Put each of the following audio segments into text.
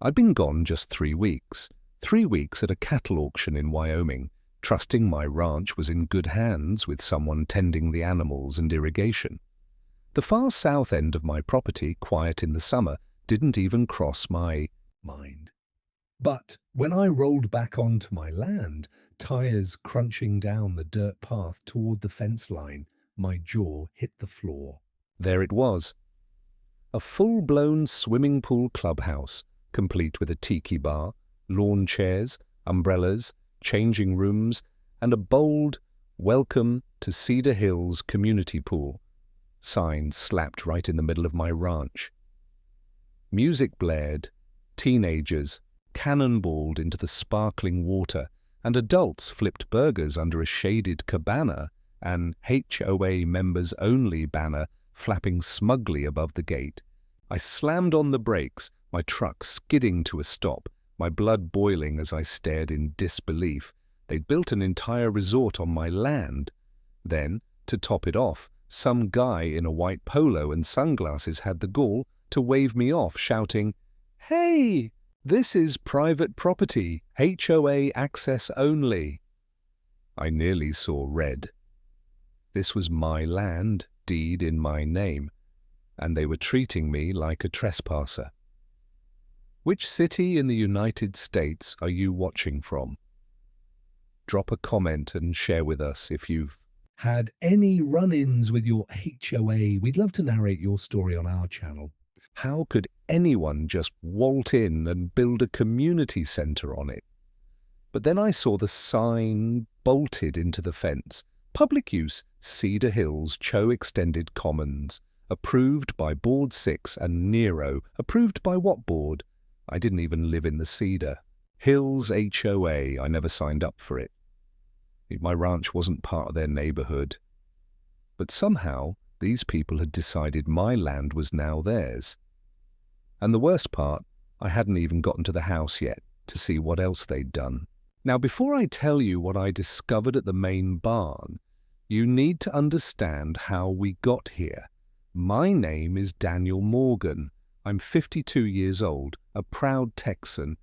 I'd been gone just 3 weeks. 3 weeks at a cattle auction in Wyoming, trusting my ranch was in good hands with someone tending the animals and irrigation. The far south end of my property, quiet in the summer, didn't even cross my mind. But when I rolled back onto my land, tires crunching down the dirt path toward the fence line, my jaw hit the floor. There it was. A full-blown swimming pool clubhouse, complete with a tiki bar, lawn chairs, umbrellas, changing rooms, and a bold "Welcome to Cedar Hills Community Pool" sign slapped right in the middle of my ranch. Music blared, teenagers cannonballed into the sparkling water, and adults flipped burgers under a shaded cabana, an HOA members-only banner flapping smugly above the gate. I slammed on the brakes, my truck skidding to a stop, my blood boiling as I stared in disbelief. They'd built an entire resort on my land. Then, to top it off, some guy in a white polo and sunglasses had the gall to wave me off, shouting, "Hey, this is private property, HOA access only." I nearly saw red. This was my land, deed in my name, and they were treating me like a trespasser. Which city in the United States are you watching from? Drop a comment and share with us if you've had any run-ins with your HOA. We'd love to narrate your story on our channel. How could anyone just waltz in and build a community center on it? But then I saw the sign bolted into the fence. Public use, Cedar Hills Cho Extended Commons. Approved by Board 6 and Nero. Approved by what board? I didn't even live in the Cedar Hills HOA. I never signed up for it. My ranch wasn't part of their neighborhood. But somehow, these people had decided my land was now theirs. And the worst part, I hadn't even gotten to the house yet to see what else they'd done. Now, before I tell you what I discovered at the main barn, you need to understand how we got here. My name is Daniel Morgan. I'm 52 years old, a proud Texan,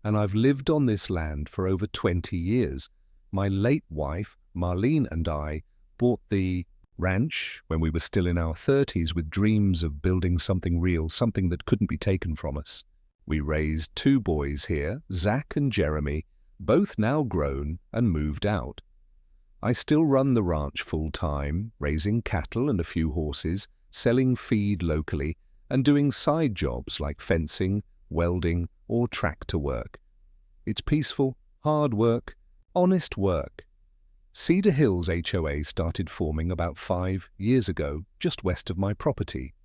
and I've lived on this land for over 20 years. My late wife, Marlene, and I bought the ranch when we were still in our 30s with dreams of building something real, something that couldn't be taken from us. We raised 2 boys here, Zach and Jeremy, both now grown and moved out. I still run the ranch full-time, raising cattle and a few horses, selling feed locally, and doing side jobs like fencing, welding, or tractor work. It's peaceful, hard work, honest work. Cedar Hills HOA started forming about 5 years ago, just west of my property.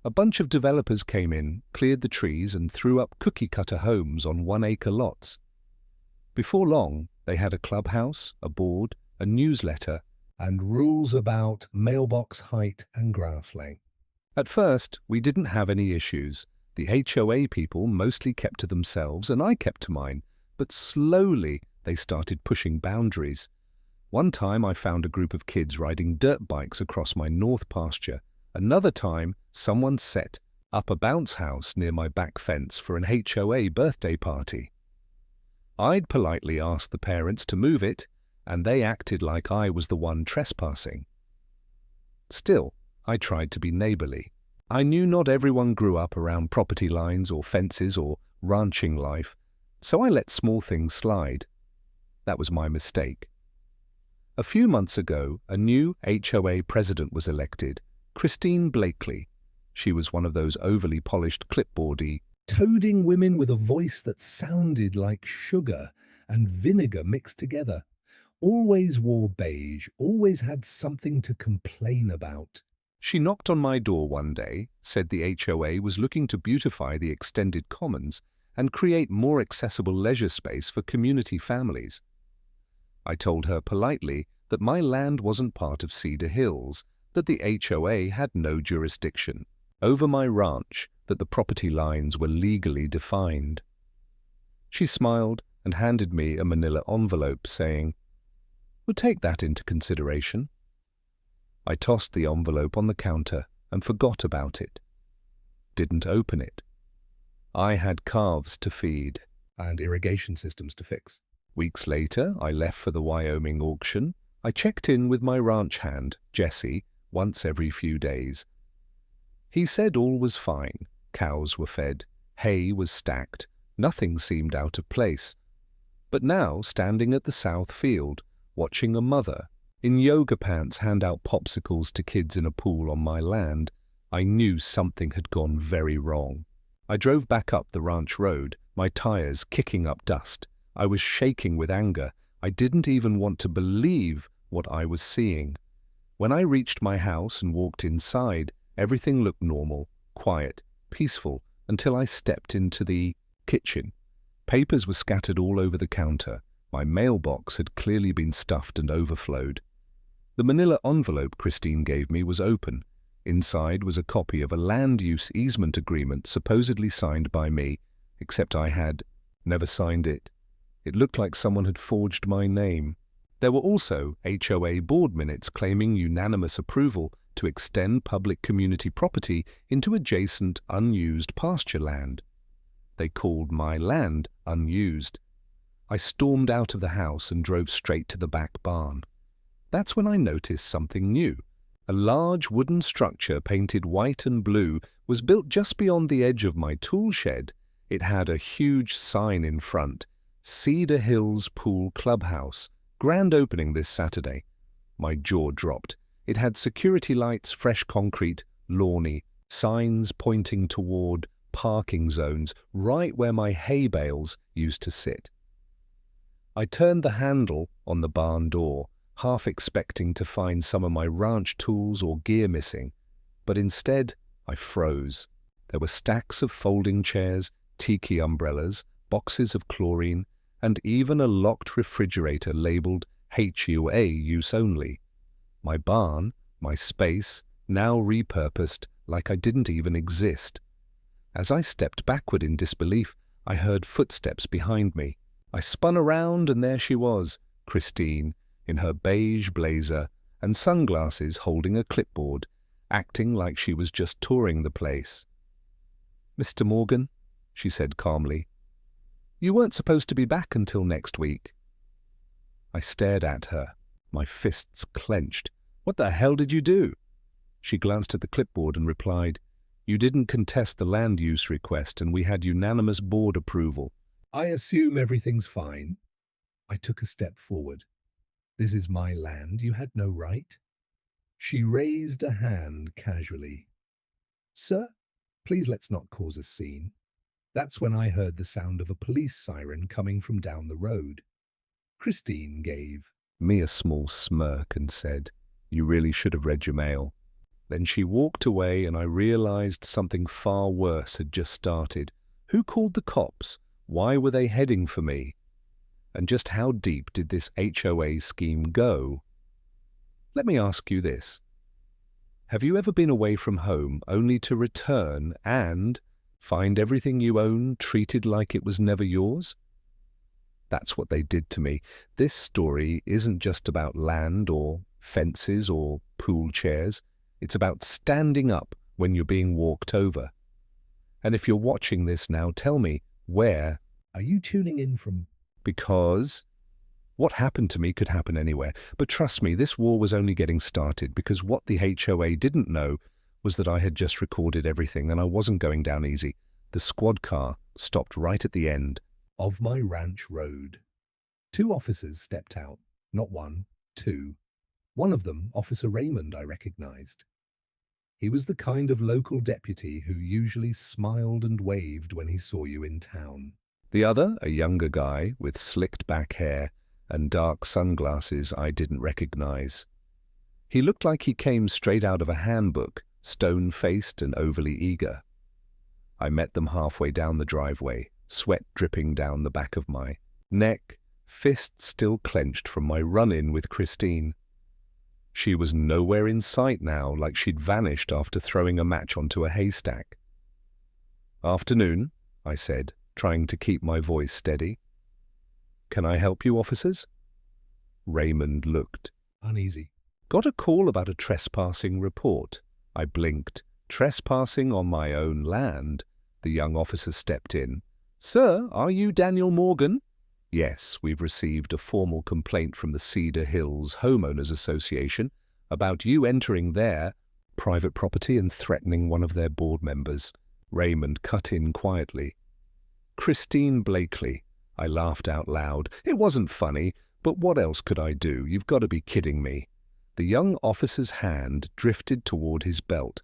A bunch of developers came in, cleared the trees, and threw up cookie-cutter homes on 1-acre lots. Before long, they had a clubhouse, a board, a newsletter, and rules about mailbox height and grass length. At first, we didn't have any issues. The HOA people mostly kept to themselves, and I kept to mine, but slowly they started pushing boundaries. One time I found a group of kids riding dirt bikes across my north pasture. Another time, someone set up a bounce house near my back fence for an HOA birthday party. I'd politely asked the parents to move it, and they acted like I was the one trespassing. Still, I tried to be neighborly. I knew not everyone grew up around property lines or fences or ranching life, so I let small things slide. That was my mistake. A few months ago, a new HOA president was elected, Christine Blakely. She was one of those overly polished clipboardy, toading women with a voice that sounded like sugar and vinegar mixed together. Always wore beige, always had something to complain about. She knocked on my door one day, said the HOA was looking to beautify the extended commons and create more accessible leisure space for community families. I told her politely that my land wasn't part of Cedar Hills, that the HOA had no jurisdiction over my ranch, that the property lines were legally defined. She smiled and handed me a manila envelope, saying, "We'll take that into consideration." I tossed the envelope on the counter and forgot about it. Didn't open it. I had calves to feed and irrigation systems to fix. Weeks later, I left for the Wyoming auction. I checked in with my ranch hand, Jesse, once every few days. He said all was fine. Cows were fed, hay was stacked, nothing seemed out of place. But now, standing at the south field, watching a mother in yoga pants hand out popsicles to kids in a pool on my land, I knew something had gone very wrong. I drove back up the ranch road, my tires kicking up dust. I was shaking with anger. I didn't even want to believe what I was seeing. When I reached my house and walked inside, everything looked normal, quiet, peaceful, until I stepped into the kitchen. Papers were scattered all over the counter. My mailbox had clearly been stuffed and overflowed. The manila envelope Christine gave me was open. Inside was a copy of a land use easement agreement supposedly signed by me, except I had never signed it. It looked like someone had forged my name. There were also HOA board minutes claiming unanimous approval to extend public community property into adjacent unused pasture land. They called my land unused. I stormed out of the house and drove straight to the back barn. That's when I noticed something new. A large wooden structure painted white and blue was built just beyond the edge of my tool shed. It had a huge sign in front, Cedar Hills Pool Clubhouse, grand opening this Saturday. My jaw dropped. It had security lights, fresh concrete, lawny, signs pointing toward parking zones, right where my hay bales used to sit. I turned the handle on the barn door, half expecting to find some of my ranch tools or gear missing, but instead I froze. There were stacks of folding chairs, tiki umbrellas, boxes of chlorine, and even a locked refrigerator labeled HOA use only. My barn, my space, now repurposed like I didn't even exist. As I stepped backward in disbelief, I heard footsteps behind me. I spun around and there she was, Christine, in her beige blazer and sunglasses holding a clipboard, acting like she was just touring the place. "Mr. Morgan," she said calmly, "you weren't supposed to be back until next week." I stared at her, my fists clenched. "What the hell did you do?" She glanced at the clipboard and replied, "You didn't contest the land use request and we had unanimous board approval." "I assume everything's fine." I took a step forward. "This is my land. You had no right." She raised a hand casually. "Sir, please let's not cause a scene." That's when I heard the sound of a police siren coming from down the road. Christine gave me a small smirk and said, "You really should have read your mail." Then she walked away and I realized something far worse had just started. Who called the cops? Why were they heading for me? And just how deep did this HOA scheme go? Let me ask you this. Have you ever been away from home only to return and find everything you own treated like it was never yours? That's what they did to me. This story isn't just about land or fences or pool chairs. It's about standing up when you're being walked over. And if you're watching this now, tell me, where are you tuning in from? Because what happened to me could happen anywhere. But trust me, this war was only getting started, because what the HOA didn't know was that I had just recorded everything and I wasn't going down easy. The squad car stopped right at the end of my ranch road. 2 officers stepped out, not 1, 2. One of them, Officer Raymond, I recognized. He was the kind of local deputy who usually smiled and waved when he saw you in town. The other, a younger guy with slicked back hair and dark sunglasses I didn't recognize. He looked like he came straight out of a handbook, stone-faced and overly eager. I met them halfway down the driveway, sweat dripping down the back of my neck, fists still clenched from my run-in with Christine. She was nowhere in sight now, like she'd vanished after throwing a match onto a haystack. "Afternoon," I said, trying to keep my voice steady. "Can I help you, officers?" Raymond looked uneasy. "Got a call about a trespassing report." I blinked. Trespassing on my own land? The young officer stepped in. "Sir, are you Daniel Morgan?" "Yes, we've received a formal complaint from the Cedar Hills Homeowners Association about you entering their private property and threatening one of their board members." Raymond cut in quietly. "Christine Blakely." I laughed out loud. It wasn't funny, but what else could I do? You've got to be kidding me. The young officer's hand drifted toward his belt.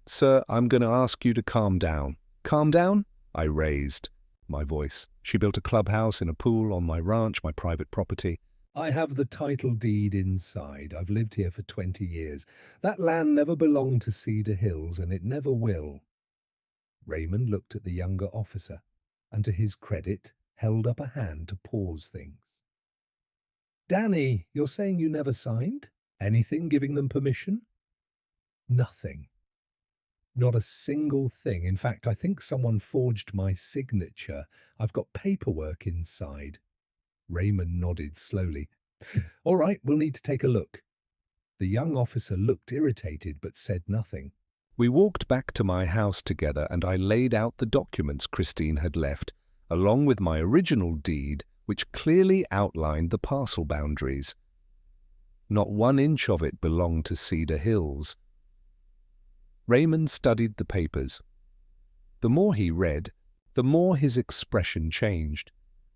"Sir, I'm going to ask you to calm down." "Calm down?" I raised my voice. "She built a clubhouse in a pool on my ranch, my private property. I have the title deed inside. I've lived here for 20 years. That land never belonged to Cedar Hills, and it never will." Raymond looked at the younger officer, and to his credit, held up a hand to pause things. "Danny, you're saying you never signed? Anything giving them permission?" "Nothing. Not a single thing. In fact, I think someone forged my signature. I've got paperwork inside." Raymond nodded slowly. "All right, we'll need to take a look." The young officer looked irritated but said nothing. We walked back to my house together and I laid out the documents Christine had left, along with my original deed, which clearly outlined the parcel boundaries. Not 1 inch of it belonged to Cedar Hills. Raymond studied the papers. The more he read, the more his expression changed.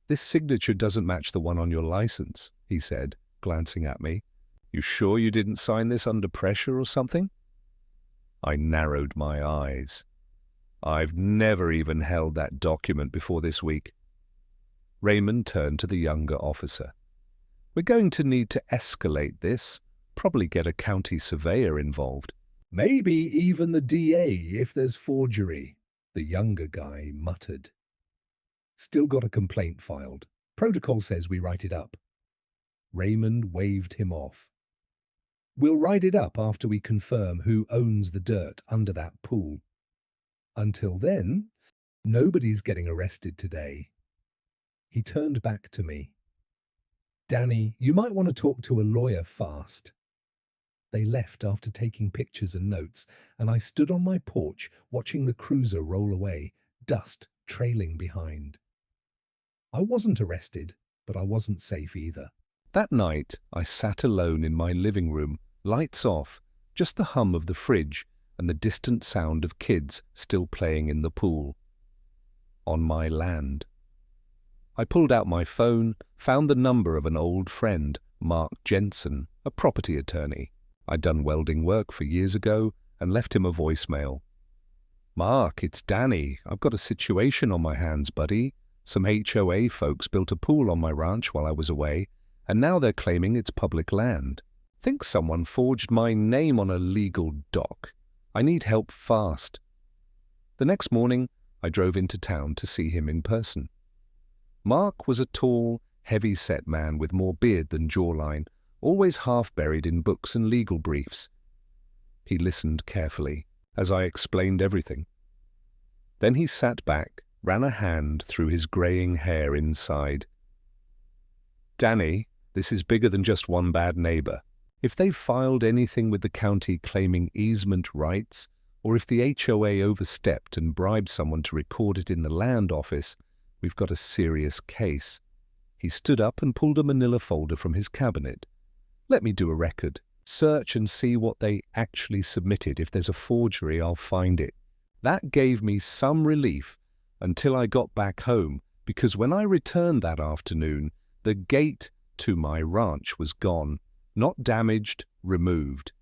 "This signature doesn't match the one on your license," he said, glancing at me. "You sure you didn't sign this under pressure or something?" I narrowed my eyes. "I've never even held that document before this week." Raymond turned to the younger officer. "We're going to need to escalate this, probably get a county surveyor involved. Maybe even the DA if there's forgery," the younger guy muttered. "Still got a complaint filed. Protocol says we write it up." Raymond waved him off. "We'll write it up after we confirm who owns the dirt under that pool. Until then, nobody's getting arrested today." He turned back to me. "Danny, you might want to talk to a lawyer fast." They left after taking pictures and notes, and I stood on my porch watching the cruiser roll away, dust trailing behind. I wasn't arrested, but I wasn't safe either. That night, I sat alone in my living room, lights off, just the hum of the fridge and the distant sound of kids still playing in the pool. On my land. I pulled out my phone, found the number of an old friend, Mark Jensen, a property attorney. I'd done welding work for years ago and left him a voicemail. "Mark, it's Danny. I've got a situation on my hands, buddy. Some HOA folks built a pool on my ranch while I was away, and now they're claiming it's public land. Think someone forged my name on a legal doc. I need help fast." The next morning, I drove into town to see him in person. Mark was a tall, heavy-set man with more beard than jawline, always half buried in books and legal briefs. He listened carefully as I explained everything. Then he sat back, ran a hand through his greying hair inside. "Danny, this is bigger than just one bad neighbor. If they've filed anything with the county claiming easement rights, or if the HOA overstepped and bribed someone to record it in the land office, we've got a serious case." He stood up and pulled a manila folder from his cabinet. "Let me do a record. Search and see what they actually submitted. If there's a forgery, I'll find it." That gave me some relief until I got back home, because when I returned that afternoon, the gate to my ranch was gone, not damaged, removed.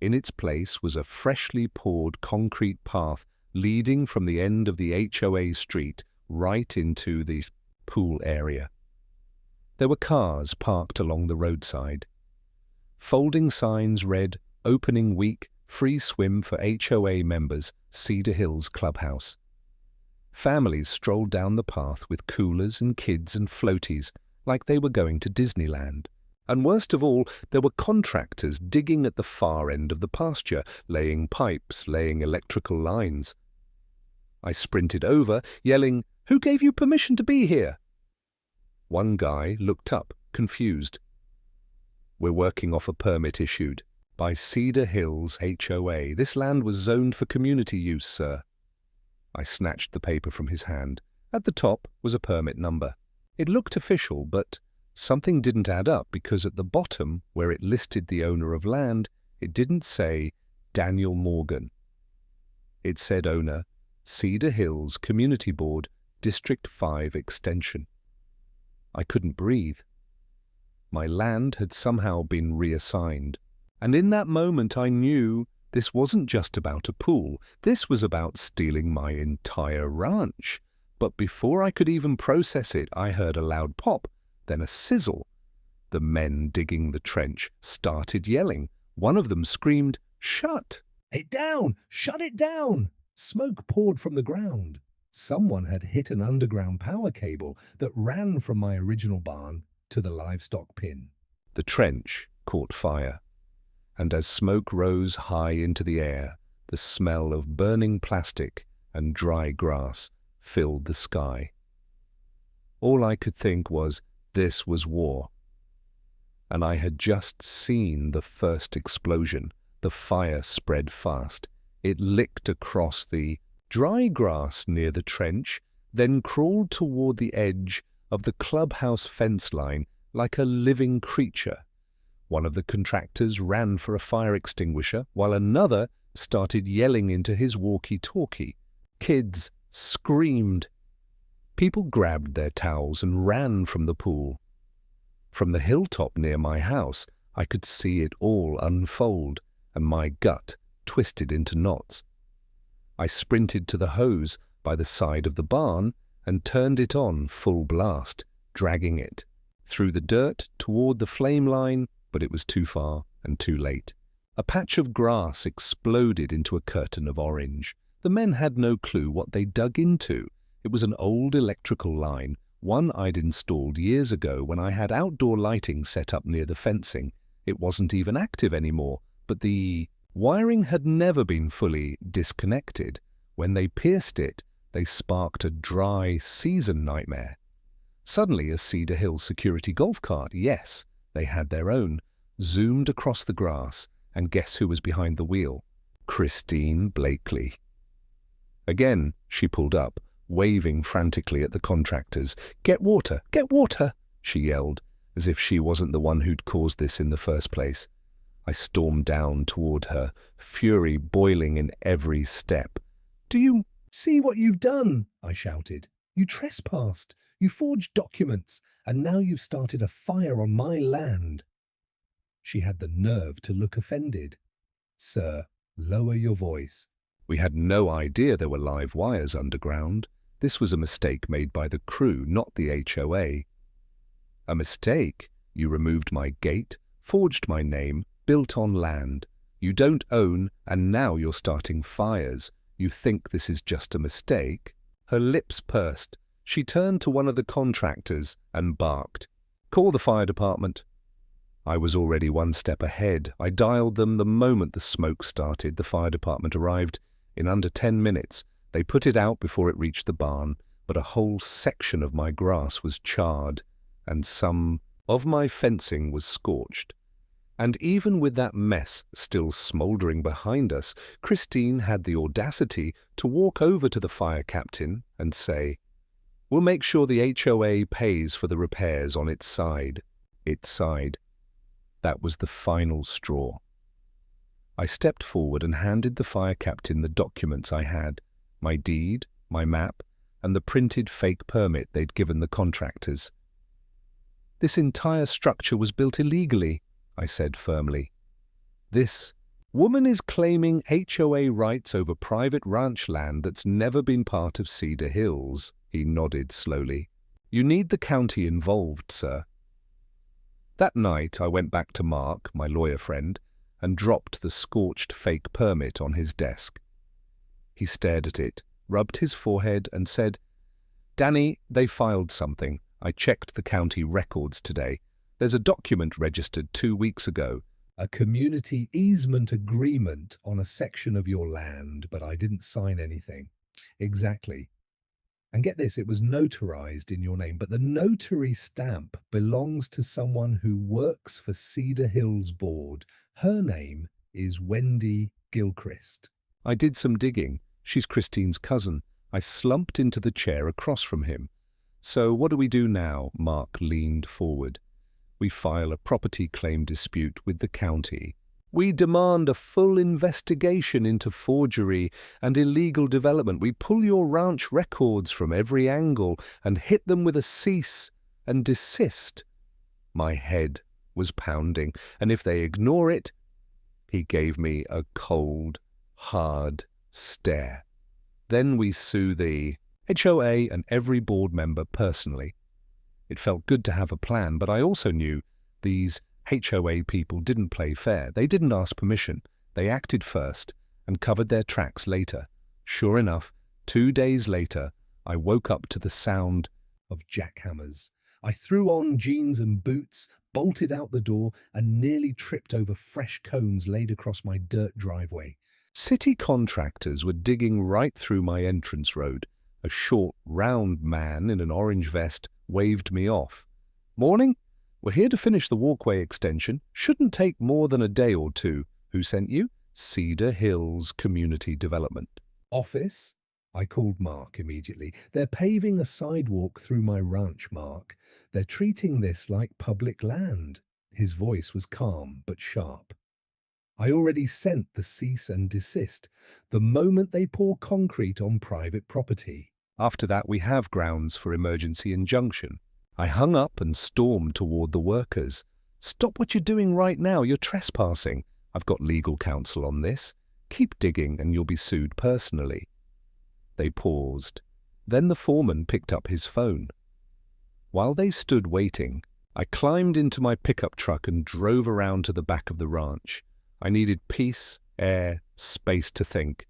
In its place was a freshly poured concrete path leading from the end of the HOA street right into the pool area. There were cars parked along the roadside. Folding signs read, "Opening week, free swim for HOA members, Cedar Hills Clubhouse." Families strolled down the path with coolers and kids and floaties, like they were going to Disneyland. And worst of all, there were contractors digging at the far end of the pasture, laying pipes, laying electrical lines. I sprinted over, yelling, "Who gave you permission to be here?" One guy looked up, confused. "We're working off a permit issued by Cedar Hills HOA. This land was zoned for community use, sir." I snatched the paper from his hand. At the top was a permit number. It looked official, but something didn't add up because at the bottom, where it listed the owner of land, it didn't say Daniel Morgan. It said owner, Cedar Hills Community Board, District 5 Extension. I couldn't breathe. My land had somehow been reassigned. And in that moment I knew this wasn't just about a pool. This was about stealing my entire ranch. But before I could even process it, I heard a loud pop, then a sizzle. The men digging the trench started yelling. One of them screamed, "Shut it down! Shut it down!" Smoke poured from the ground. Someone had hit an underground power cable that ran from my original barn to the livestock pen. The trench caught fire, and as smoke rose high into the air, the smell of burning plastic and dry grass filled the sky. All I could think was, this was war. And I had just seen the first explosion. The fire spread fast. It licked across the dry grass near the trench, then crawled toward the edge of the clubhouse fence line like a living creature. One of the contractors ran for a fire extinguisher, while another started yelling into his walkie-talkie. Kids screamed. People grabbed their towels and ran from the pool. From the hilltop near my house, I could see it all unfold, and my gut twisted into knots. I sprinted to the hose by the side of the barn and turned it on full blast, dragging it through the dirt toward the flame line, but it was too far and too late. A patch of grass exploded into a curtain of orange. The men had no clue what they dug into. It was an old electrical line, one I'd installed years ago when I had outdoor lighting set up near the fencing. It wasn't even active anymore, but the wiring had never been fully disconnected. When they pierced it, they sparked a dry season nightmare. Suddenly a Cedar Hill security golf cart, yes, they had their own, zoomed across the grass, and guess who was behind the wheel? Christine Blakely. Again, she pulled up, waving frantically at the contractors. "Get water! Get water!" she yelled, as if she wasn't the one who'd caused this in the first place. I stormed down toward her, fury boiling in every step. "Do you see what you've done?" I shouted. "You trespassed, you forged documents, and now you've started a fire on my land." She had the nerve to look offended. "Sir, lower your voice. We had no idea there were live wires underground. This was a mistake made by the crew, not the HOA." "A mistake? You removed my gate, forged my name, built on land you don't own, and now you're starting fires. You think this is just a mistake?" Her lips pursed. She turned to one of the contractors and barked, "Call the fire department." I was already one step ahead. I dialed them the moment the smoke started. The fire department arrived in under 10 minutes. They put it out before it reached the barn, but a whole section of my grass was charred, and some of my fencing was scorched. And even with that mess still smouldering behind us, Christine had the audacity to walk over to the fire captain and say, "We'll make sure the HOA pays for the repairs on its side." Its side. That was the final straw. I stepped forward and handed the fire captain the documents I had, my deed, my map, and the printed fake permit they'd given the contractors. "This entire structure was built illegally," I said firmly. "This woman is claiming HOA rights over private ranch land that's never been part of Cedar Hills," he nodded slowly. "You need the county involved, sir." That night I went back to Mark, my lawyer friend, and dropped the scorched fake permit on his desk. He stared at it, rubbed his forehead, and said, "Danny, they filed something. I checked the county records today. There's a document registered 2 weeks ago. A community easement agreement on a section of your land, but I didn't sign anything." "Exactly. And get this, it was notarized in your name, but the notary stamp belongs to someone who works for Cedar Hills Board. Her name is Wendy Gilchrist." I did some digging. She's Christine's cousin. I slumped into the chair across from him. "So what do we do now?" Mark leaned forward. "We file a property claim dispute with the county. We demand a full investigation into forgery and illegal development. We pull your ranch records from every angle and hit them with a cease and desist." My head was pounding, and if they ignore it... He gave me a cold, hard stare. "Then we sue the HOA and every board member personally." It felt good to have a plan, but I also knew these HOA people didn't play fair. They didn't ask permission. They acted first and covered their tracks later. Sure enough, 2 days later, I woke up to the sound of jackhammers. I threw on jeans and boots, bolted out the door, and nearly tripped over fresh cones laid across my dirt driveway. City contractors were digging right through my entrance road. A short, round man in an orange vest waved me off. "Morning. We're here to finish the walkway extension. Shouldn't take more than a day or two. Who sent you?" "Cedar Hills Community Development." "Office?" I called Mark immediately. "They're paving a sidewalk through my ranch, Mark. They're treating this like public land." His voice was calm but sharp. "I already sent the cease and desist the moment they pour concrete on private property. After that, we have grounds for emergency injunction." I hung up and stormed toward the workers. "Stop what you're doing right now. You're trespassing. I've got legal counsel on this. Keep digging and you'll be sued personally." They paused. Then the foreman picked up his phone. While they stood waiting, I climbed into my pickup truck and drove around to the back of the ranch. I needed peace, air, space to think.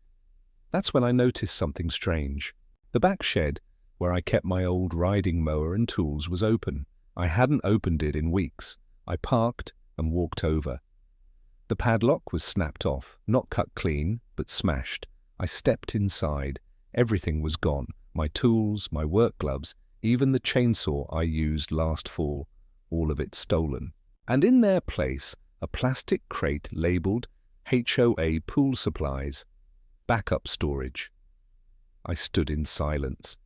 That's when I noticed something strange. The back shed, where I kept my old riding mower and tools, was open. I hadn't opened it in weeks. I parked and walked over. The padlock was snapped off, not cut clean, but smashed. I stepped inside. Everything was gone. My tools, my work gloves, even the chainsaw I used last fall, all of it stolen. And in their place, a plastic crate labeled HOA Pool Supplies, backup storage. I stood in silence.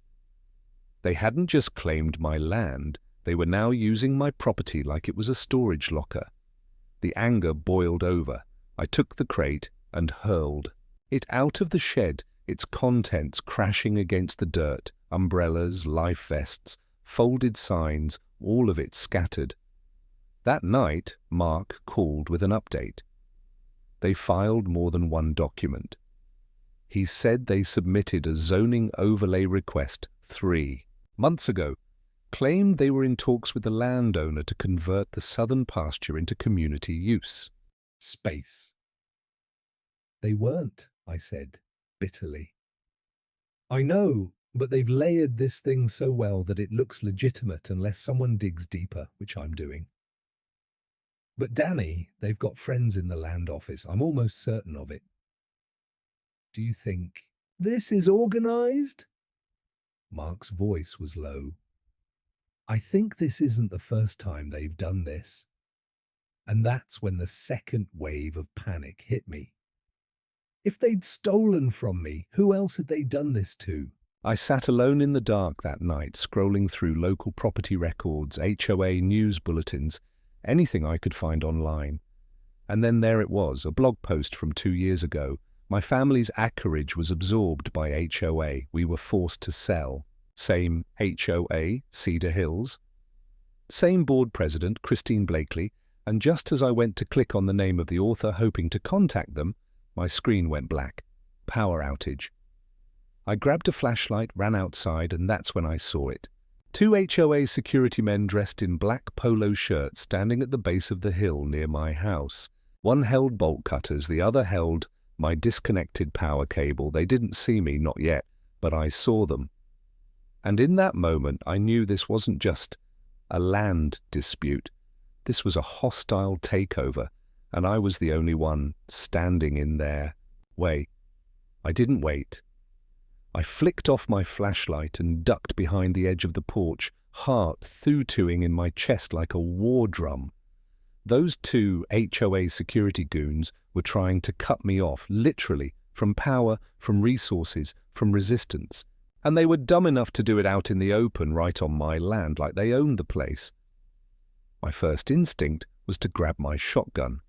They hadn't just claimed my land, they were now using my property like it was a storage locker. The anger boiled over. I took the crate and hurled it out of the shed, its contents crashing against the dirt, umbrellas, life vests, folded signs, all of it scattered. That night, Mark called with an update. They filed more than one document. He said they submitted a zoning overlay request 3 months ago, claimed they were in talks with the landowner to convert the southern pasture into community use. Space. They weren't, I said, bitterly. I know, but they've layered this thing so well that it looks legitimate unless someone digs deeper, which I'm doing. But Danny, they've got friends in the land office. I'm almost certain of it. Do you think this is organized? Mark's voice was low. I think this isn't the first time they've done this. And that's when the second wave of panic hit me. If they'd stolen from me, who else had they done this to? I sat alone in the dark that night, scrolling through local property records, HOA news bulletins, anything I could find online. And then there it was, a blog post from 2 years ago. My family's acreage was absorbed by HOA. We were forced to sell. Same HOA, Cedar Hills. Same board president, Christine Blakely. And just as I went to click on the name of the author, hoping to contact them, my screen went black. Power outage. I grabbed a flashlight, ran outside, and that's when I saw it. 2 HOA security men dressed in black polo shirts standing at the base of the hill near my house. One held bolt cutters, the other held my disconnected power cable. They didn't see me, not yet, but I saw them. And in that moment, I knew this wasn't just a land dispute. This was a hostile takeover, and I was the only one standing in their way. I didn't wait. I flicked off my flashlight and ducked behind the edge of the porch, heart thoo-tooing in my chest like a war drum. Those 2 HOA security goons were trying to cut me off, literally, from power, from resources, from resistance. And they were dumb enough to do it out in the open, right on my land, like they owned the place. My first instinct was to grab my shotgun,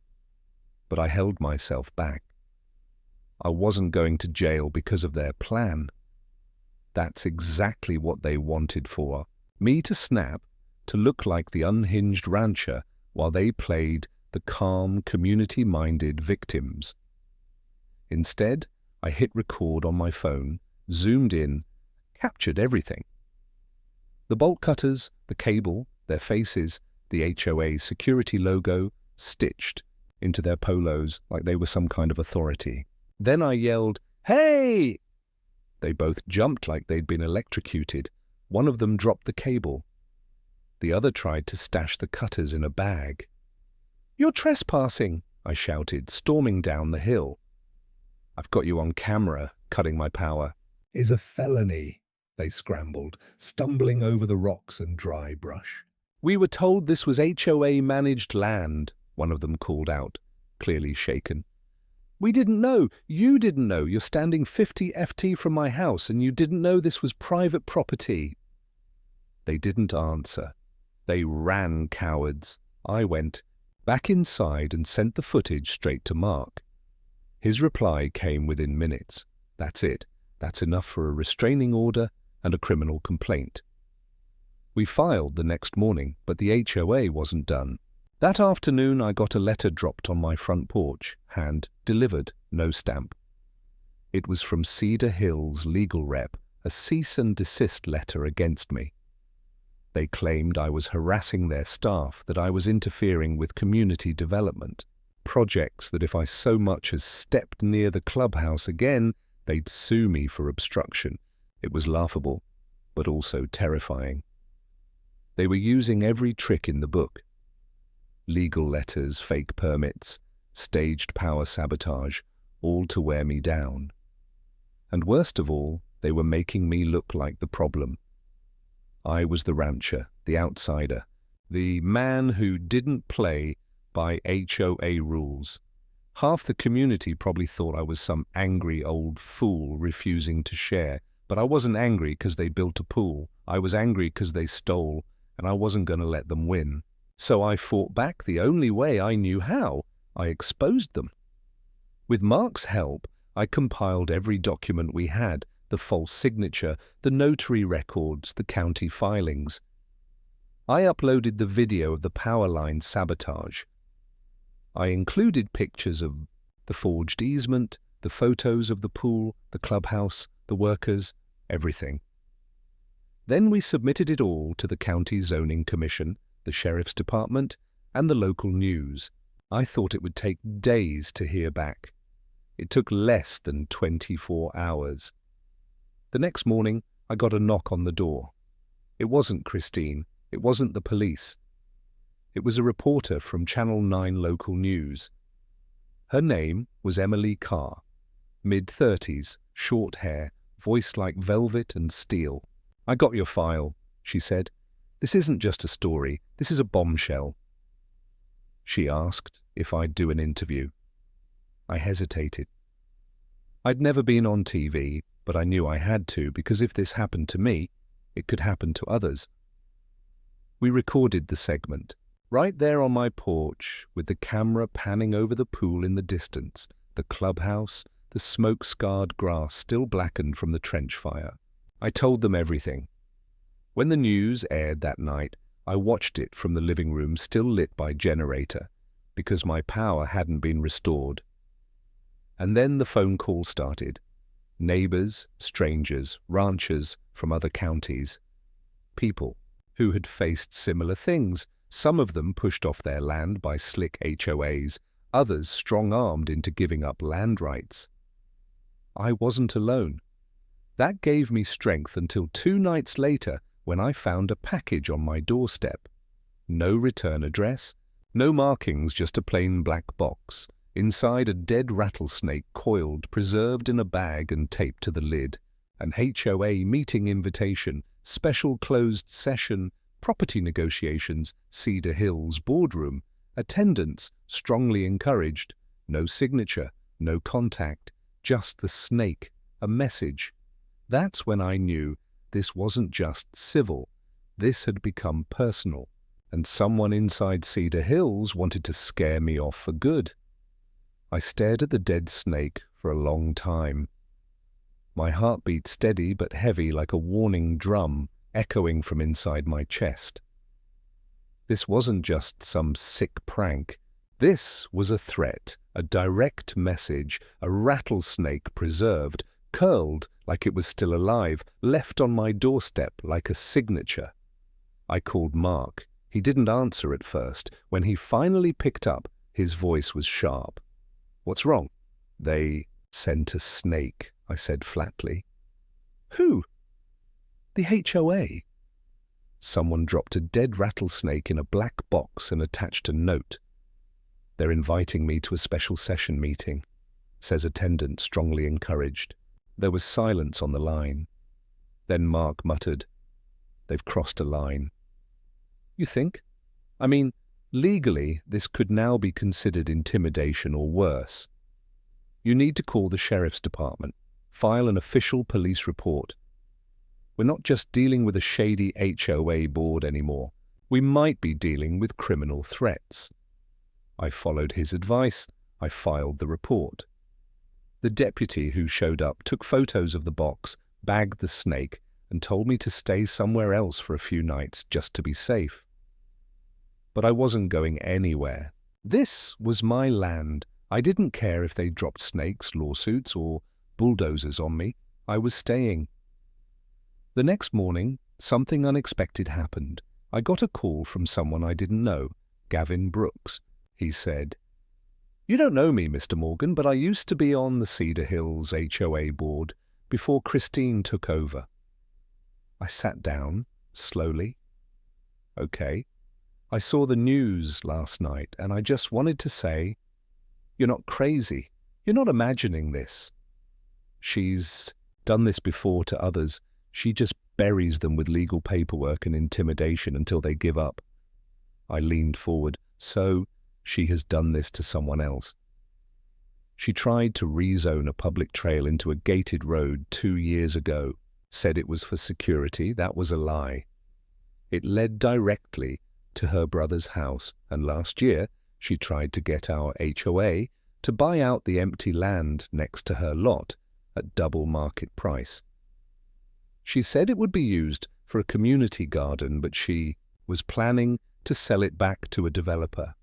but I held myself back. I wasn't going to jail because of their plan. That's exactly what they wanted for me to snap, to look like the unhinged rancher while they played the calm, community-minded victims. Instead, I hit record on my phone, zoomed in, captured everything. The bolt cutters, the cable, their faces, the HOA security logo, stitched into their polos like they were some kind of authority. Then I yelled, "Hey!" They both jumped like they'd been electrocuted. One of them dropped the cable. The other tried to stash the cutters in a bag. "You're trespassing," I shouted, storming down the hill. "I've got you on camera," cutting my power. "Is a felony," they scrambled, stumbling over the rocks and dry brush. "We were told this was HOA-managed land," one of them called out, clearly shaken. "We didn't know. You didn't know. You're standing 50 FT from my house and you didn't know this was private property." They didn't answer. They ran, cowards. I went back inside and sent the footage straight to Mark. His reply came within minutes. "That's it. That's enough for a restraining order and a criminal complaint." We filed the next morning, but the HOA wasn't done. That afternoon I got a letter dropped on my front porch, hand delivered, no stamp. It was from Cedar Hills legal rep, a cease and desist letter against me. They claimed I was harassing their staff, that I was interfering with community development, projects that if I so much as stepped near the clubhouse again, they'd sue me for obstruction. It was laughable, but also terrifying. They were using every trick in the book. Legal letters, fake permits, staged power sabotage, all to wear me down. And worst of all, they were making me look like the problem. I was the rancher, the outsider, the man who didn't play by HOA rules. Half the community probably thought I was some angry old fool refusing to share, but I wasn't angry because they built a pool. I was angry because they stole, and I wasn't going to let them win. So I fought back the only way I knew how. I exposed them. With Mark's help, I compiled every document we had, the false signature, the notary records, the county filings. I uploaded the video of the power line sabotage. I included pictures of the forged easement, the photos of the pool, the clubhouse, the workers, everything. Then we submitted it all to the county zoning commission, the sheriff's department, and the local news. I thought it would take days to hear back. It took less than 24 hours. The next morning, I got a knock on the door. It wasn't Christine. It wasn't the police. It was a reporter from Channel 9 local news. Her name was Emily Carr. Mid-30s, short hair, voice like velvet and steel. "I got your file," she said. "This isn't just a story. This is a bombshell." She asked if I'd do an interview. I hesitated. I'd never been on TV, but I knew I had to because if this happened to me, it could happen to others. We recorded the segment, right there on my porch, with the camera panning over the pool in the distance, the clubhouse, the smoke-scarred grass still blackened from the trench fire. I told them everything. When the news aired that night, I watched it from the living room still lit by generator, because my power hadn't been restored. And then the phone call started. Neighbors, strangers, ranchers from other counties. People who had faced similar things, some of them pushed off their land by slick HOAs, others strong-armed into giving up land rights. I wasn't alone. That gave me strength until 2 nights later when I found a package on my doorstep. No return address, no markings, just a plain black box. Inside, a dead rattlesnake coiled, preserved in a bag and taped to the lid. An HOA meeting invitation, special closed session, property negotiations, Cedar Hills boardroom, attendance strongly encouraged, no signature, no contact, just the snake, a message. That's when I knew this wasn't just civil. This had become personal, and someone inside Cedar Hills wanted to scare me off for good. I stared at the dead snake for a long time. My heartbeat steady but heavy like a warning drum echoing from inside my chest. This wasn't just some sick prank. This was a threat, a direct message, a rattlesnake preserved, curled like it was still alive, left on my doorstep like a signature. I called Mark. He didn't answer at first. When he finally picked up, his voice was sharp. "What's wrong?" "They sent a snake," I said flatly. "Who?" "The HOA. Someone dropped a dead rattlesnake in a black box and attached a note. They're inviting me to a special session meeting," says attendant, strongly encouraged. There was silence on the line. Then Mark muttered, "They've crossed a line." "You think? I mean, legally, this could now be considered intimidation or worse. You need to call the sheriff's department, file an official police report. We're not just dealing with a shady HOA board anymore. We might be dealing with criminal threats." I followed his advice. I filed the report. The deputy who showed up took photos of the box, bagged the snake, and told me to stay somewhere else for a few nights just to be safe. But I wasn't going anywhere. This was my land. I didn't care if they dropped snakes, lawsuits, or bulldozers on me. I was staying. The next morning, something unexpected happened. I got a call from someone I didn't know, Gavin Brooks. He said, "You don't know me, Mr. Morgan, but I used to be on the Cedar Hills HOA board before Christine took over." I sat down, slowly. "Okay. I saw the news last night, and I just wanted to say, you're not crazy. You're not imagining this. She's done this before to others. She just buries them with legal paperwork and intimidation until they give up." I leaned forward. "So, she has done this to someone else." "She tried to rezone a public trail into a gated road 2 years ago. Said it was for security. That was a lie. It led directly to her brother's house, and last year she tried to get our HOA to buy out the empty land next to her lot at double market price. She said it would be used for a community garden, but she was planning to sell it back to a developer."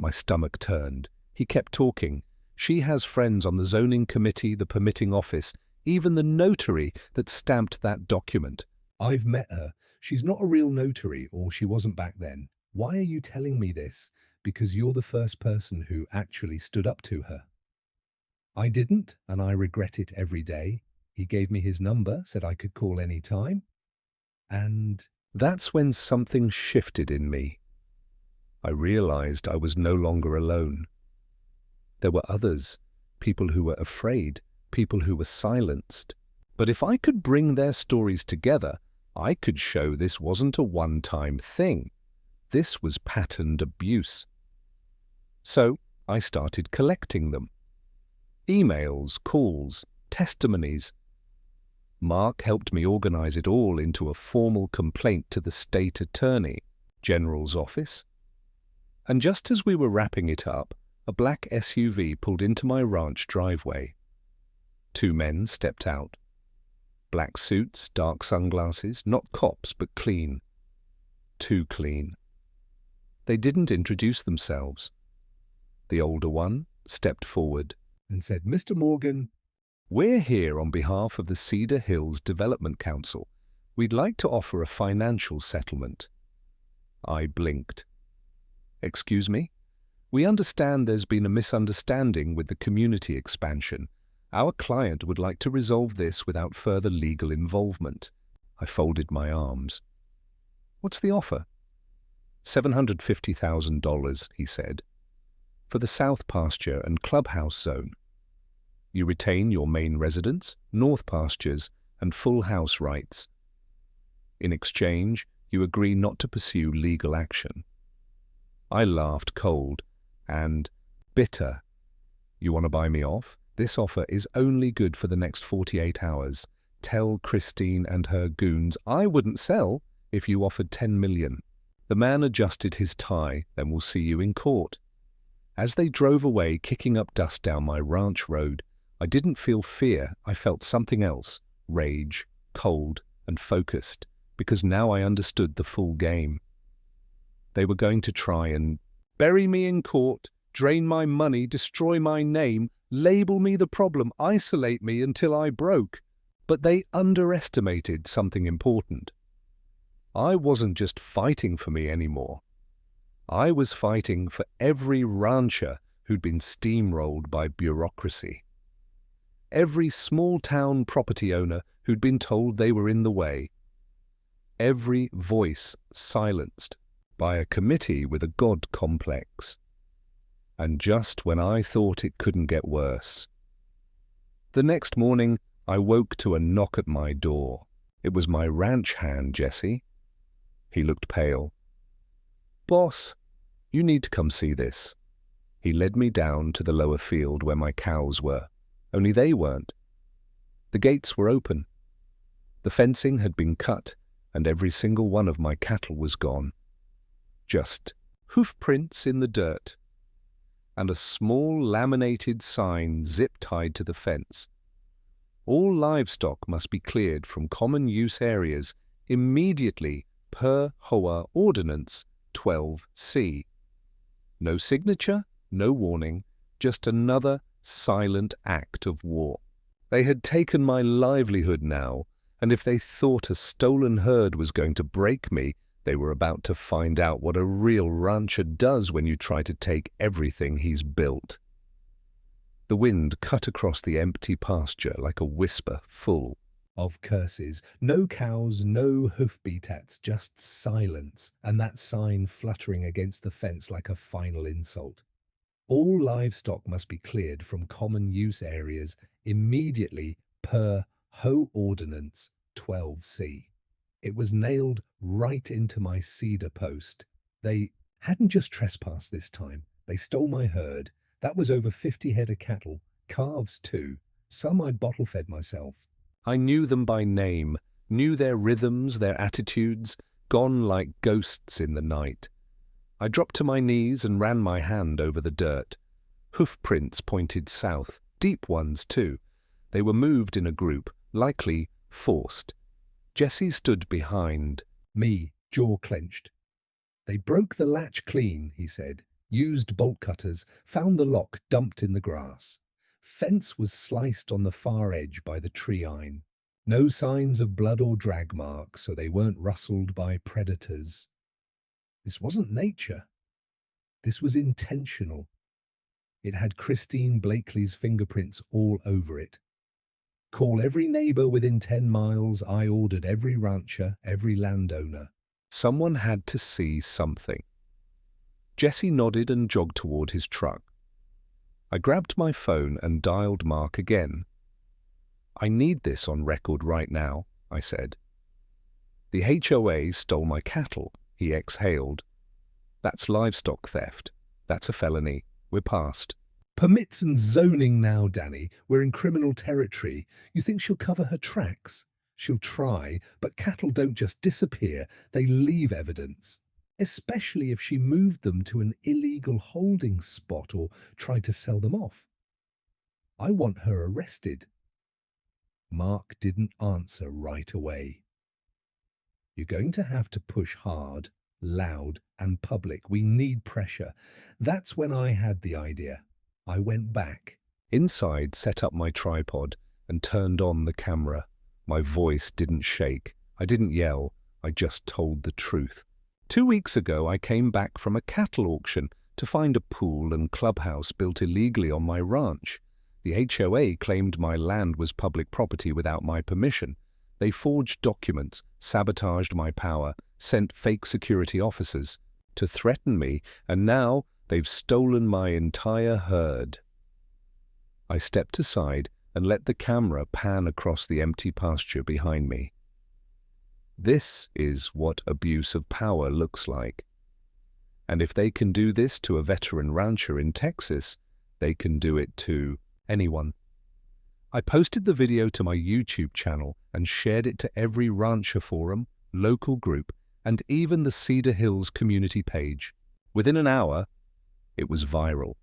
My stomach turned. He kept talking. "She has friends on the zoning committee, the permitting office, even the notary that stamped that document. I've met her. She's not a real notary, or she wasn't back then. Why are you telling me this? Because you're the first person who actually stood up to her." "I didn't, and I regret it every day. He gave me his number, said I could call any time. And that's when something shifted in me. I realized I was no longer alone. There were others, people who were afraid, people who were silenced. But if I could bring their stories together, I could show this wasn't a one-time thing. This was patterned abuse. So I started collecting them. Emails, calls, testimonies. Mark helped me organize it all into a formal complaint to the state attorney general's office. And just as we were wrapping it up, a black SUV pulled into my ranch driveway. 2 men stepped out. Black suits, dark sunglasses, not cops, but clean. Too clean. They didn't introduce themselves. The older one stepped forward and said, "Mr. Morgan, we're here on behalf of the Cedar Hills Development Council. We'd like to offer a financial settlement." I blinked. "Excuse me? We understand there's been a misunderstanding with the community expansion. Our client would like to resolve this without further legal involvement." I folded my arms. "What's the offer?" $750,000, he said, "for the South Pasture and Clubhouse zone. You retain your main residence, North Pastures, and full house rights. In exchange, you agree not to pursue legal action." I laughed cold and bitter. "You want to buy me off? This offer is only good for the next 48 hours. Tell Christine and her goons I wouldn't sell if you offered 10 million. The man adjusted his tie, then we'll see you in court. As they drove away, kicking up dust down my ranch road, I didn't feel fear, I felt something else, rage, cold and focused, because now I understood the full game. They were going to try and bury me in court, drain my money, destroy my name, label me the problem, isolate me until I broke. But they underestimated something important. I wasn't just fighting for me anymore. I was fighting for every rancher who'd been steamrolled by bureaucracy. Every small-town property owner who'd been told they were in the way. Every voice silenced by a committee with a God complex. And just when I thought it couldn't get worse. The next morning, I woke to a knock at my door. It was my ranch hand, Jesse. He looked pale. "Boss, you need to come see this." He led me down to the lower field where my cows were, only they weren't. The gates were open. The fencing had been cut, and every single one of my cattle was gone. Just hoof prints in the dirt, and a small laminated sign zip-tied to the fence. All livestock must be cleared from common use areas immediately per HOA Ordinance 12C. No signature, no warning, just another silent act of war. They had taken my livelihood now, and if they thought a stolen herd was going to break me, they were about to find out what a real rancher does when you try to take everything he's built. The wind cut across the empty pasture like a whisper full of curses. No cows, no hoofbeats, just silence, and that sign fluttering against the fence like a final insult. All livestock must be cleared from common use areas immediately per HOA Ordinance 12C. It was nailed right into my cedar post. They hadn't just trespassed this time. They stole my herd. That was over 50 head of cattle, calves too. Some I'd bottle-fed myself. I knew them by name, knew their rhythms, their attitudes, gone like ghosts in the night. I dropped to my knees and ran my hand over the dirt. Hoof prints pointed south, deep ones too. They were moved in a group, likely forced. Jesse stood behind me, jaw clenched. "They broke the latch clean," he said. "Used bolt cutters, found the lock dumped in the grass. Fence was sliced on the far edge by the tree iron. No signs of blood or drag marks, so they weren't rustled by predators. This wasn't nature. This was intentional. It had Christine Blakely's fingerprints all over it. Call every neighbor within 10 miles. I ordered every rancher, every landowner. Someone had to see something." Jesse nodded and jogged toward his truck. I grabbed my phone and dialed Mark again. "I need this on record right now," I said. "The HOA stole my cattle," he exhaled. "That's livestock theft. That's a felony. We're past." "Permits and zoning now, Danny. We're in criminal territory. You think she'll cover her tracks? She'll try, but cattle don't just disappear. They leave evidence. Especially if she moved them to an illegal holding spot or tried to sell them off. I want her arrested." Mark didn't answer right away. "You're going to have to push hard, loud, and public. We need pressure." That's when I had the idea. I went back inside, set up my tripod, and turned on the camera. My voice didn't shake. I didn't yell. I just told the truth. 2 weeks ago, I came back from a cattle auction to find a pool and clubhouse built illegally on my ranch. The HOA claimed my land was public property without my permission. They forged documents, sabotaged my power, sent fake security officers to threaten me, and now they've stolen my entire herd. I stepped aside and let the camera pan across the empty pasture behind me. This is what abuse of power looks like. And if they can do this to a veteran rancher in Texas, they can do it to anyone. I posted the video to my YouTube channel and shared it to every rancher forum, local group, and even the Cedar Hills community page. Within an hour, it was viral.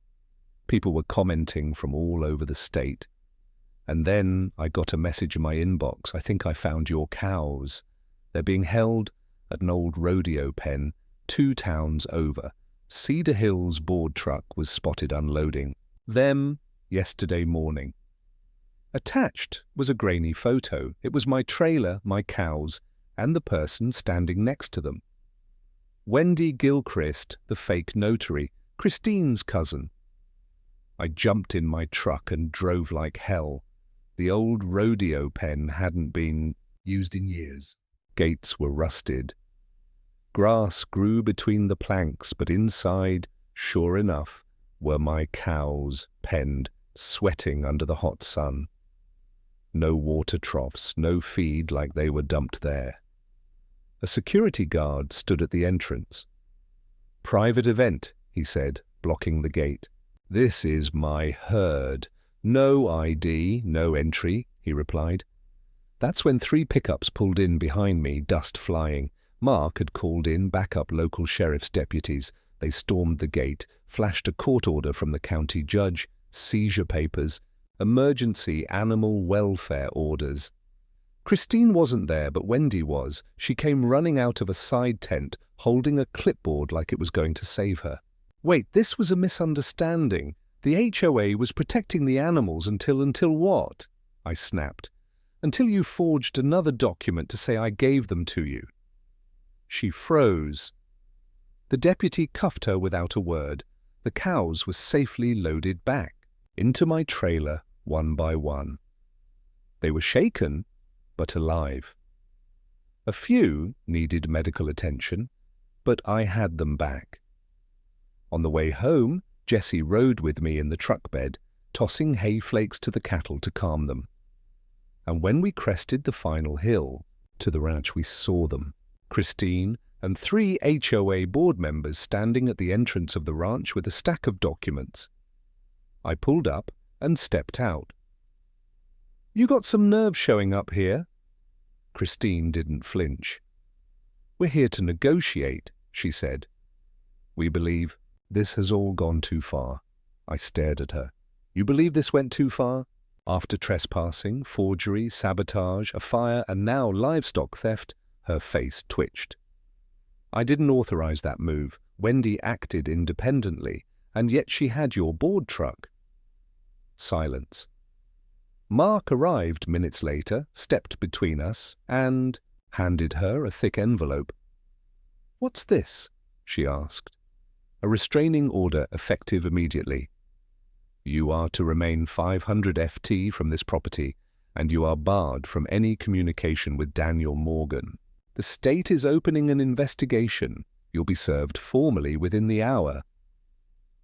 People were commenting from all over the state. And then I got a message in my inbox. I think I found your cows. They're being held at an old rodeo pen 2 towns over. Cedar Hills board truck was spotted unloading them yesterday morning. Attached was a grainy photo. It was my trailer, my cows, and the person standing next to them. Wendy Gilchrist, the fake notary, Christine's cousin. I jumped in my truck and drove like hell. The old rodeo pen hadn't been used in years. Gates were rusted. Grass grew between the planks, but inside, sure enough, were my cows penned, sweating under the hot sun. No water troughs, no feed like they were dumped there. A security guard stood at the entrance. "Private event," he said, blocking the gate. "This is my herd. No ID, no entry," he replied. That's when 3 pickups pulled in behind me, dust flying. Mark had called in backup local sheriff's deputies. They stormed the gate, flashed a court order from the county judge, seizure papers, emergency animal welfare orders. Christine wasn't there, but Wendy was. She came running out of a side tent, holding a clipboard like it was going to save her. Wait, this was a misunderstanding. The HOA was protecting the animals until what? I snapped. Until you forged another document to say I gave them to you. She froze. The deputy cuffed her without a word. The cows were safely loaded back into my trailer, one by one. They were shaken, but alive. A few needed medical attention, but I had them back. On the way home, Jessie rode with me in the truck bed, tossing hay flakes to the cattle to calm them. And when we crested the final hill to the ranch, we saw them, Christine and 3 HOA board members standing at the entrance of the ranch with a stack of documents. I pulled up and stepped out. "You got some nerve showing up here." Christine didn't flinch. "We're here to negotiate," she said. "We believe this has all gone too far." I stared at her. "You believe this went too far? After trespassing, forgery, sabotage, a fire, and now livestock theft?" Her face twitched. "I didn't authorize that move. Wendy acted independently, and yet she had your board truck." Silence. Mark arrived minutes later, stepped between us, and handed her a thick envelope. "What's this?" she asked. "A restraining order effective immediately. You are to remain 500 FT from this property, and you are barred from any communication with Daniel Morgan. The state is opening an investigation. You'll be served formally within the hour."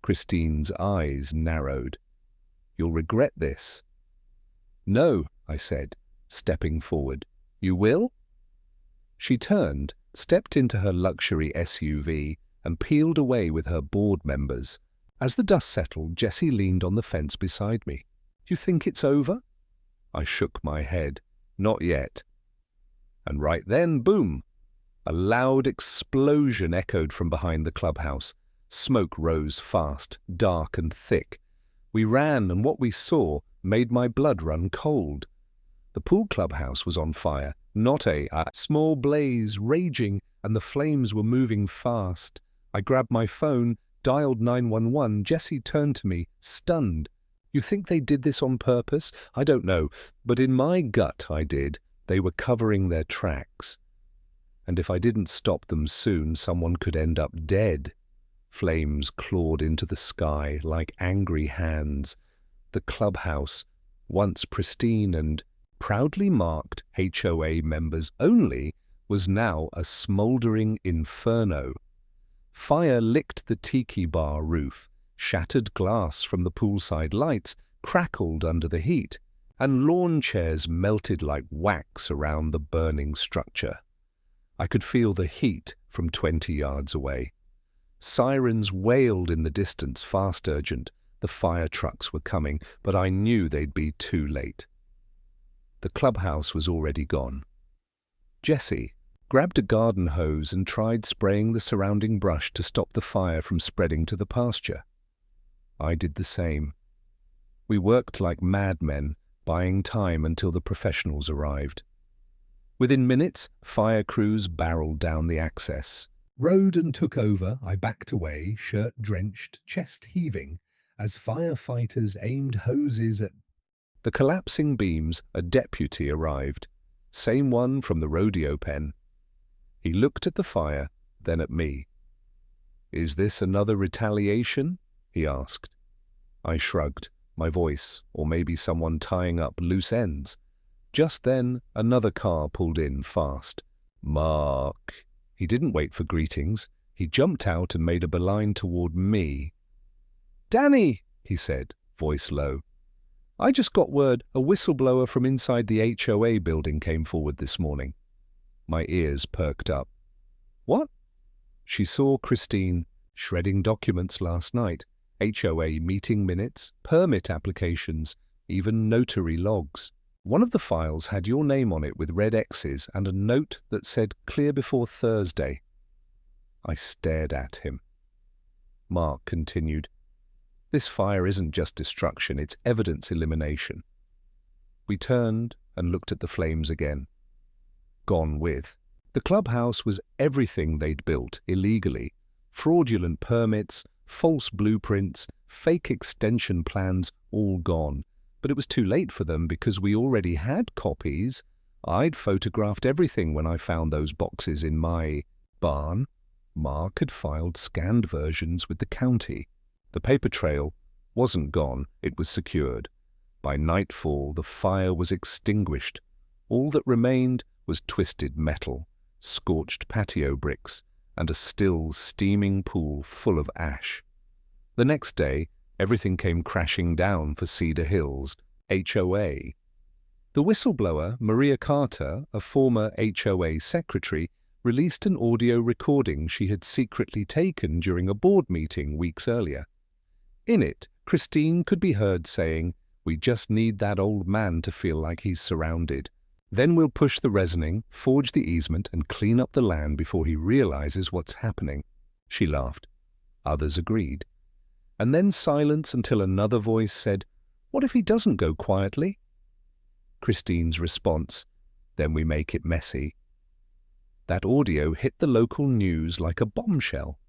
Christine's eyes narrowed. "You'll regret this." "No," I said, stepping forward. "You will?" She turned, stepped into her luxury SUV, and peeled away with her board members. As the dust settled, Jessie leaned on the fence beside me. "You think it's over?" I shook my head. "Not yet." And right then, boom! A loud explosion echoed from behind the clubhouse. Smoke rose fast, dark and thick. We ran, and what we saw made my blood run cold. The pool clubhouse was on fire, not a small blaze raging, and the flames were moving fast. I grabbed my phone, dialed 911. Jessie turned to me, stunned. "You think they did this on purpose?" "I don't know, but in my gut I did. They were covering their tracks. And if I didn't stop them soon, someone could end up dead." Flames clawed into the sky like angry hands. The clubhouse, once pristine and proudly marked HOA members only, was now a smouldering inferno. Fire licked the tiki bar roof, shattered glass from the poolside lights crackled under the heat, and lawn chairs melted like wax around the burning structure. I could feel the heat from 20 yards away. Sirens wailed in the distance, fast urgent. The fire trucks were coming, but I knew they'd be too late. The clubhouse was already gone. Jessie grabbed a garden hose and tried spraying the surrounding brush to stop the fire from spreading to the pasture. I did the same. We worked like madmen, buying time until the professionals arrived. Within minutes, fire crews barreled down the access road and took over. I backed away, shirt drenched, chest heaving, as firefighters aimed hoses at the collapsing beams. A deputy arrived, same one from the rodeo pen. He looked at the fire, then at me. "Is this another retaliation?" he asked. I shrugged, my voice, or maybe someone tying up loose ends. Just then, another car pulled in fast. "Mark." He didn't wait for greetings. He jumped out and made a beeline toward me. "Danny," he said, voice low. "I just got word a whistleblower from inside the HOA building came forward this morning." My ears perked up. "What?" She saw Christine shredding documents last night. HOA meeting minutes, permit applications, even notary logs. One of the files had your name on it with red X's and a note that said "clear before Thursday." I stared at him. Mark continued, "This fire isn't just destruction, it's evidence elimination." We turned and looked at the flames again. Gone with. The clubhouse was everything they'd built illegally. Fraudulent permits, false blueprints, fake extension plans, all gone. But it was too late for them because we already had copies. I'd photographed everything when I found those boxes in my barn. Mark had filed scanned versions with the county. The paper trail wasn't gone, it was secured. By nightfall, the fire was extinguished. All that remained was twisted metal, scorched patio bricks, and a still, steaming pool full of ash. The next day, everything came crashing down for Cedar Hills, HOA. The whistleblower, Maria Carter, a former HOA secretary, released an audio recording she had secretly taken during a board meeting weeks earlier. In it, Christine could be heard saying, "We just need that old man to feel like he's surrounded. Then we'll push the reasoning, forge the easement, and clean up the land before he realizes what's happening." She laughed. Others agreed. And then silence until another voice said, "What if he doesn't go quietly?" Christine's response, "Then we make it messy." That audio hit the local news like a bombshell.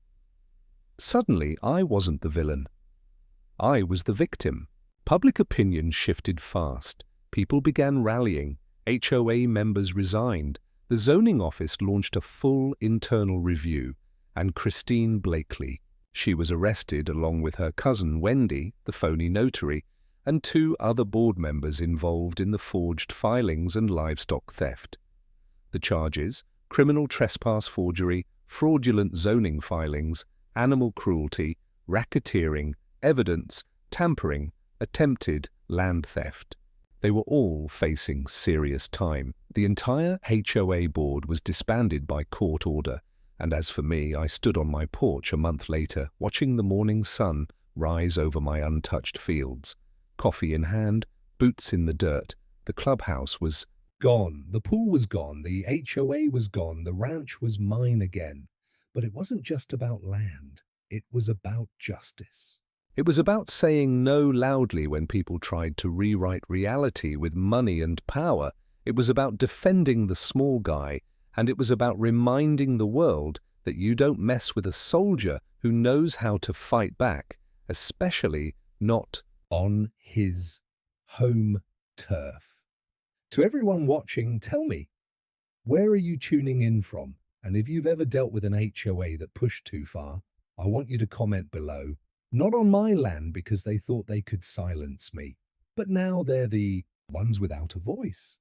Suddenly, I wasn't the villain. I was the victim. Public opinion shifted fast. People began rallying. HOA members resigned. The zoning office launched a full internal review. And Christine Blakely, she was arrested along with her cousin Wendy, the phony notary, and 2 other board members involved in the forged filings and livestock theft. The charges: criminal trespass forgery, fraudulent zoning filings, animal cruelty, racketeering, evidence, tampering, attempted land theft. They were all facing serious time. The entire HOA board was disbanded by court order. And as for me, I stood on my porch a month later, watching the morning sun rise over my untouched fields. Coffee in hand, boots in the dirt. The clubhouse was gone. The pool was gone. The HOA was gone. The ranch was mine again. But it wasn't just about land. It was about justice. It was about saying no loudly when people tried to rewrite reality with money and power. It was about defending the small guy. And it was about reminding the world that you don't mess with a soldier who knows how to fight back, especially not on his home turf. To everyone watching, tell me, where are you tuning in from? And if you've ever dealt with an HOA that pushed too far, I want you to comment below. Not on my land because they thought they could silence me, but now they're the ones without a voice.